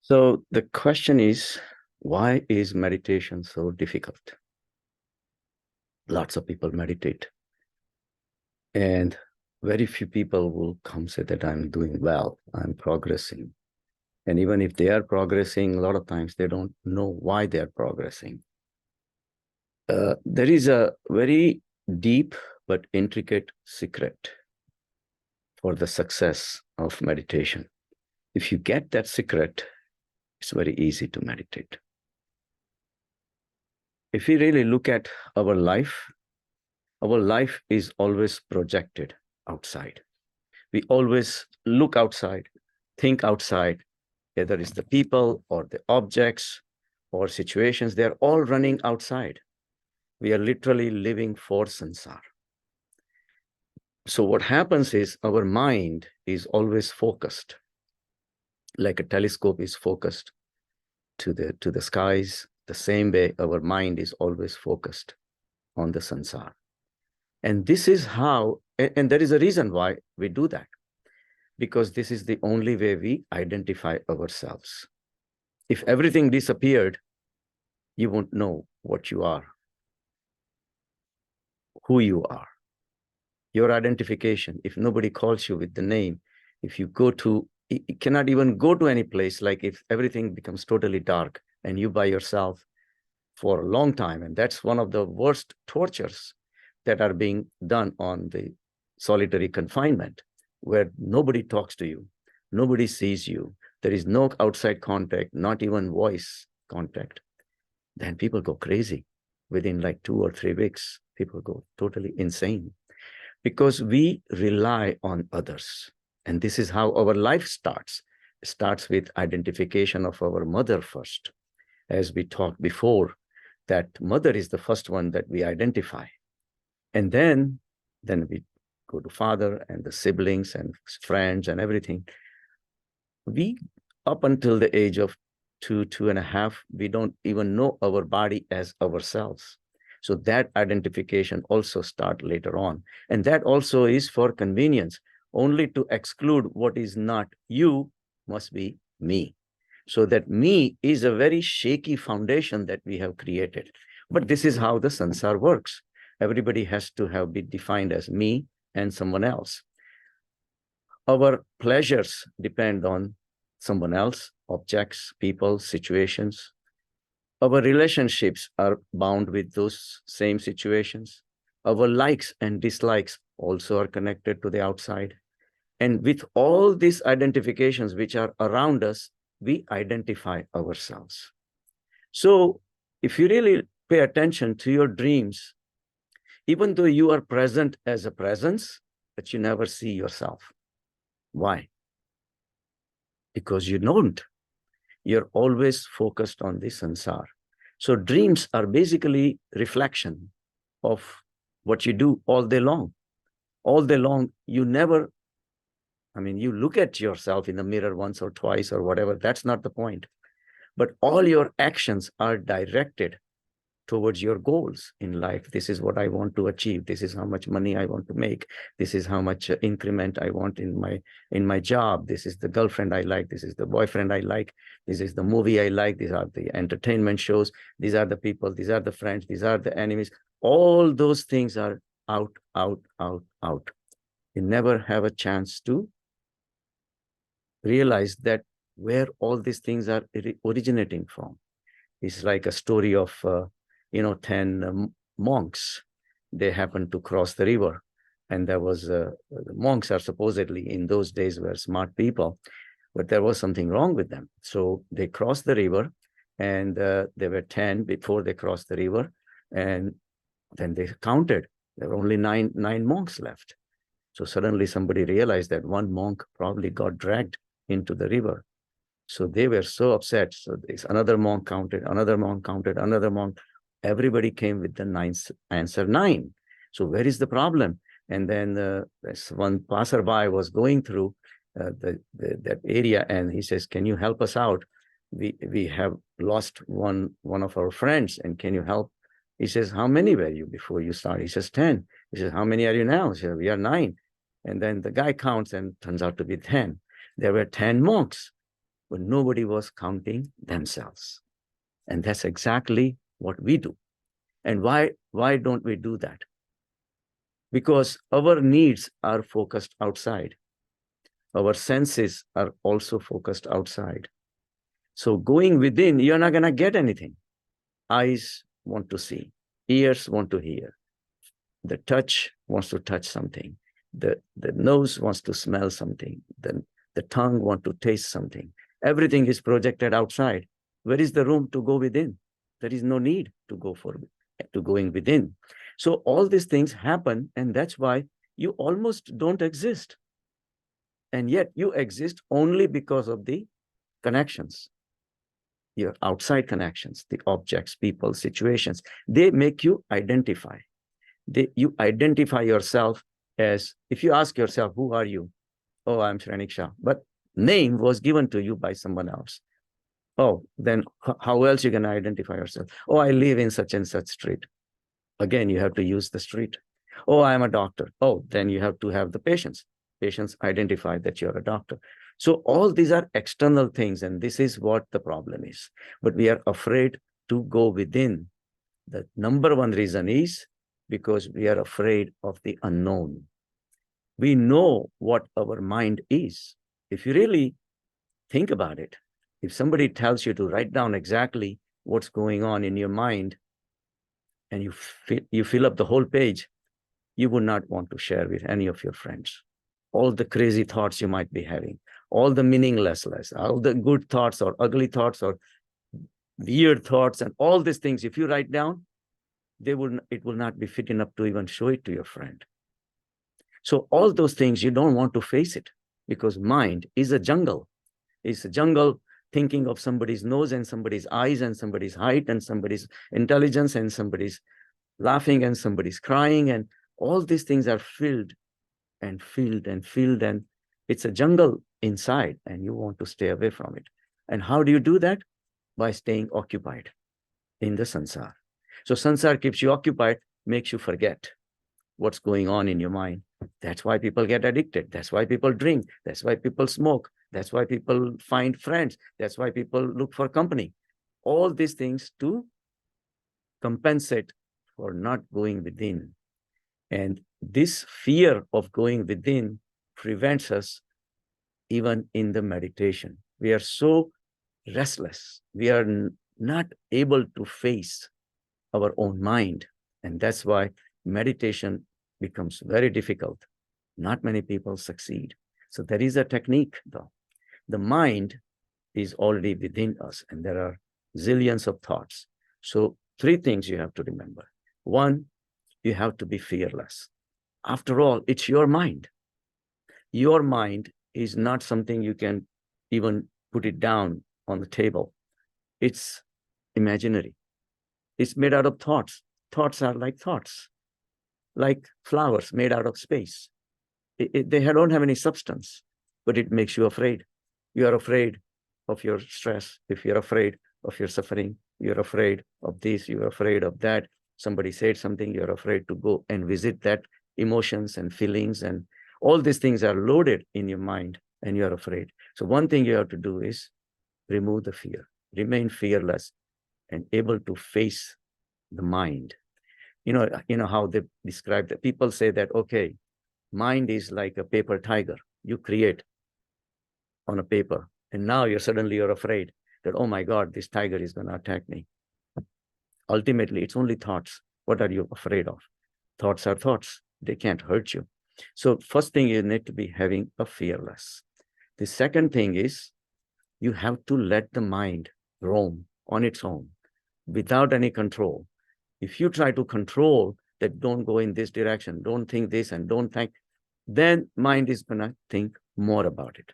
So the question is, why is meditation so difficult? Lots of people meditate, and very few people will come say that I'm doing well, I'm progressing. And even if they are progressing, a lot of times they don't know why they are progressing. There is a very deep but intricate secret for the success of meditation. If you get that secret, it's very easy to meditate. If we really look at our life is always projected outside. We always look outside, think outside, whether it's the people or the objects or situations, they're all running outside. We are literally living for sansar. So what happens is our mind is always focused, like a telescope is focused to the skies. The same way our mind is always focused on the sansar. And this is how, and there is a reason why we do that, because this is the only way we identify ourselves. If everything disappeared, you won't know what you are, who you are. Your identification, if nobody calls you with the name, if you go to, you cannot even go to any place, like if everything becomes totally dark and you by yourself for a long time. And that's one of the worst tortures that are being done on the solitary confinement, where nobody talks to you, nobody sees you, there is no outside contact, not even voice contact. Then people go crazy. Within like 2 or 3 weeks, people go totally insane, because we rely on others. And this is how our life starts. It starts with identification of our mother first. As we talked before, that mother is the first one that we identify. And then we go to father and the siblings and friends and everything. We, up until the age of 2.5, we don't even know our body as ourselves. So that identification also starts later on. And that also is for convenience. Only to exclude what is not you must be me. So that me is a very shaky foundation that we have created. But this is how the sansar works. Everybody has to be defined as me and someone else. Our pleasures depend on someone else, objects, people, situations. Our relationships are bound with those same situations. Our likes and dislikes also are connected to the outside. And with all these identifications which are around us, we identify ourselves. So if you really pay attention to your dreams, even though you are present as a presence, but you never see yourself. Why? Because you don't. You're always focused on the sansar. So dreams are basically reflection of what you do all day long. All day long, you never, you look at yourself in the mirror once or twice or whatever. That's not the point. But all your actions are directed towards your goals in life. This is what I want to achieve. This is how much money I want to make. This is how much increment I want in my job. This is the girlfriend I like. This is the boyfriend I like. This is the movie I like. These are the entertainment shows. These are the people. These are the friends. These are the enemies. All those things are out, out, out, out. You never have a chance to realize that where all these things are originating from. It's like a story of 10 monks. They happened to cross the river, and there was the monks are supposedly in those days were smart people, but there was something wrong with them. So they crossed the river, and there were 10 before they crossed the river, and then they counted. There were only nine monks left. So suddenly somebody realized that one monk probably got dragged into the river. So they were so upset. So this another monk counted, another monk counted, another monk. Everybody came with the ninth answer, 9. So where is the problem? And then this one passerby was going through that area, and he says, "Can you help us out? We have lost one of our friends, and can you help?" He says, "How many were you before you started?" He says, 10. He says, "How many are you now?" He says, "We are 9." And then the guy counts, and turns out to be 10. There were 10 monks, but nobody was counting themselves. And that's exactly what we do. And why don't we do that? Because our needs are focused outside. Our senses are also focused outside. So going within, you're not going to get anything. Eyes want to see, ears want to hear, the touch wants to touch something, the nose wants to smell something, the tongue wants to taste something. Everything is projected outside. Where is the room to go within? There is no need to going within. So all these things happen, and that's why you almost don't exist. And yet you exist only because of the connections, your outside connections, the objects, people, situations. They make you identify. You identify yourself as, if you ask yourself, who are you? Oh, I'm Shrenik Shah. But name was given to you by someone else. Oh, then how else you can identify yourself? Oh, I live in such and such street. Again, you have to use the street. Oh, I'm a doctor. Oh, then you have to have the patients. Patients identify that you're a doctor. So all these are external things, and this is what the problem is. But we are afraid to go within. The number one reason is because we are afraid of the unknown. We know what our mind is. If you really think about it, if somebody tells you to write down exactly what's going on in your mind, and you fill up the whole page, you would not want to share with any of your friends. All the crazy thoughts you might be having, all the meaninglessness, all the good thoughts or ugly thoughts or weird thoughts, and all these things, if you write down, it will not be fit enough to even show it to your friend. So all those things, you don't want to face it, because mind is a jungle. It's a jungle thinking of somebody's nose and somebody's eyes and somebody's height and somebody's intelligence and somebody's laughing and somebody's crying, and all these things are filled and filled and filled, and it's a jungle inside, and you want to stay away from it. And how do you do that? By staying occupied in the sansar. So sansar keeps you occupied, makes you forget what's going on in your mind. That's why people get addicted. That's why people drink. That's why people smoke. That's why people find friends. That's why people look for company. All these things to compensate for not going within. And this fear of going within prevents us even in the meditation. We are so restless. We are not able to face our own mind. And that's why meditation becomes very difficult. Not many people succeed. So there is a technique, though. The mind is already within us, and there are zillions of thoughts. So 3 things you have to remember. 1, you have to be fearless. After all, it's your mind. Your mind is not something you can even put it down on the table. It's imaginary. It's made out of thoughts. Thoughts are like thoughts, like flowers made out of space. They don't have any substance, but it makes you afraid. You are afraid of your stress. If you're afraid of your suffering, you're afraid of this, you're afraid of that. Somebody said something, you're afraid to go and visit that emotions and feelings, and all these things are loaded in your mind, and you're afraid. So one thing you have to do is remove the fear, remain fearless and able to face the mind. You know how they describe that. People say that, okay, mind is like a paper tiger you create on a paper, and now you're afraid that, oh my God, this tiger is going to attack me. Ultimately, it's only thoughts. What are you afraid of? Thoughts are thoughts. They can't hurt you. So first thing, you need to be having a fearless. The second thing is you have to let the mind roam on its own without any control. If you try to control that, don't go in this direction, don't think this, and don't think, then mind is going to think more about it.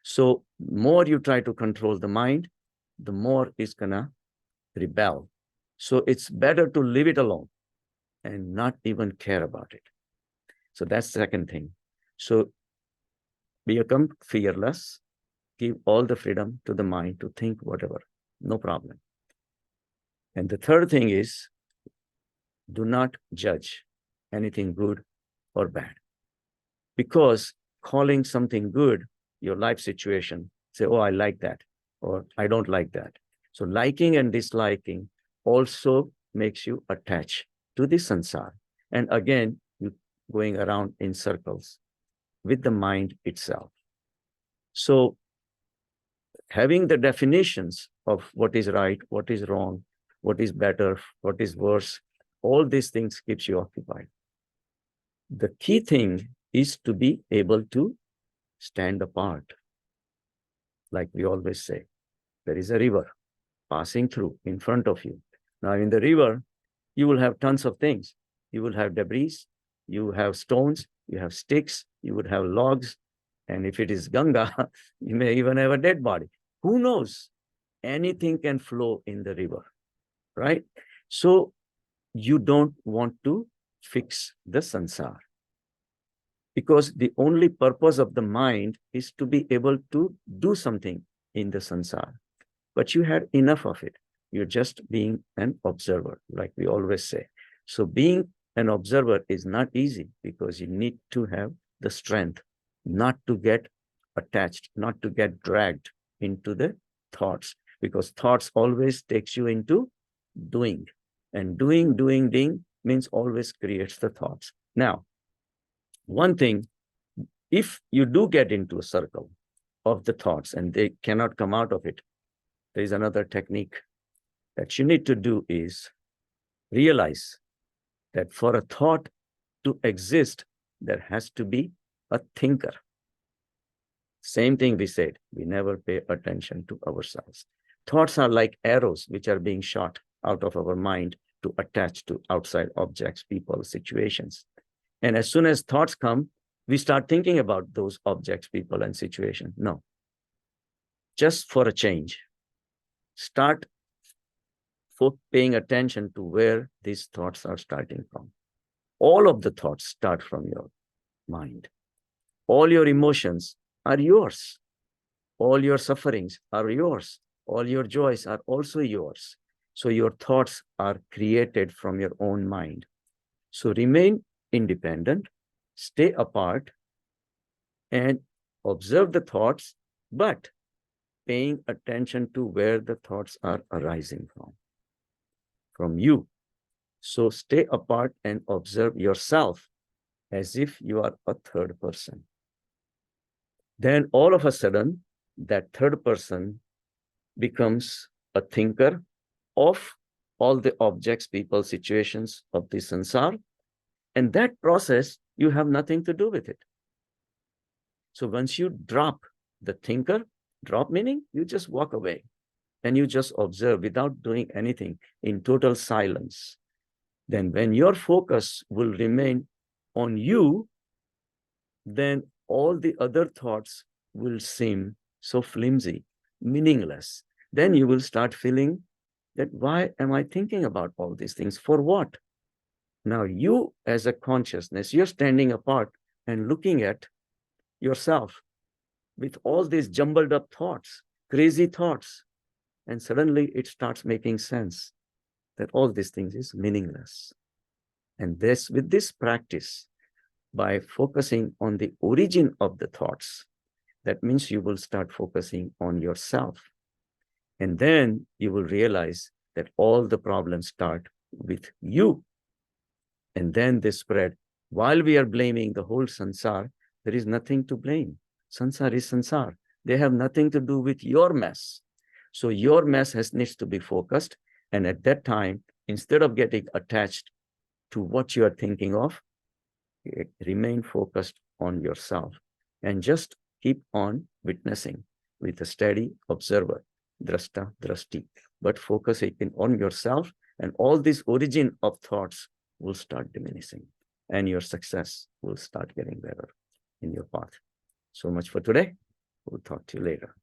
So more you try to control the mind, the more it's going to rebel. So it's better to leave it alone and not even care about it. So that's the second thing. So become fearless, give all the freedom to the mind to think whatever, no problem. And the third thing is, do not judge anything good or bad. Because calling something good, your life situation. Say, oh, I like that, or I don't like that. So liking and disliking also makes you attached to the sansar. And again, you going around in circles with the mind itself. So having the definitions of what is right, what is wrong, what is better, what is worse, all these things keeps you occupied. The key thing is to be able to stand apart. Like we always say, there is a river passing through in front of you. Now in the river, you will have tons of things. You will have debris, you have stones, you have sticks, you would have logs. And if it is Ganga, you may even have a dead body. Who knows? Anything can flow in the river, right? So you don't want to fix the sansar, because the only purpose of the mind is to be able to do something in the sansar. But you had enough of it. You're just being an observer, like we always say. So being an observer is not easy, because you need to have the strength not to get attached, not to get dragged into the thoughts, because thoughts always takes you into doing. And doing means always creates the thoughts. Now, one thing, if you do get into a circle of the thoughts and they cannot come out of it, there is another technique that you need to do is realize that for a thought to exist, there has to be a thinker. Same thing we said, we never pay attention to ourselves. Thoughts are like arrows which are being shot out of our mind to attach to outside objects, people, situations. And as soon as thoughts come, we start thinking about those objects, people, and situations. No. Just for a change, start paying attention to where these thoughts are starting from. All of the thoughts start from your mind. All your emotions are yours. All your sufferings are yours. All your joys are also yours. So your thoughts are created from your own mind. So remain independent, stay apart, and observe the thoughts, but paying attention to where the thoughts are arising from you. So stay apart and observe yourself as if you are a third person. Then all of a sudden, that third person becomes a thinker of all the objects, people, situations of the sansar. And that process, you have nothing to do with it. So once you drop the thinker, drop meaning you just walk away and you just observe without doing anything in total silence. Then when your focus will remain on you, then all the other thoughts will seem so flimsy, meaningless. Then you will start feeling that, why am I thinking about all these things? For what? Now you as a consciousness, you're standing apart and looking at yourself with all these jumbled up thoughts, crazy thoughts. And suddenly it starts making sense that all these things is meaningless. And this, with this practice, by focusing on the origin of the thoughts, that means you will start focusing on yourself. And then you will realize that all the problems start with you. And then they spread. While we are blaming the whole sansar, there is nothing to blame. Sansar is sansar. They have nothing to do with your mess. So your mess needs to be focused. And at that time, instead of getting attached to what you are thinking of, remain focused on yourself and just keep on witnessing with a steady observer, drashta, drashti, but focus it on yourself, and all this origin of thoughts will start diminishing and your success will start getting better in your path. So much for today. We'll talk to you later.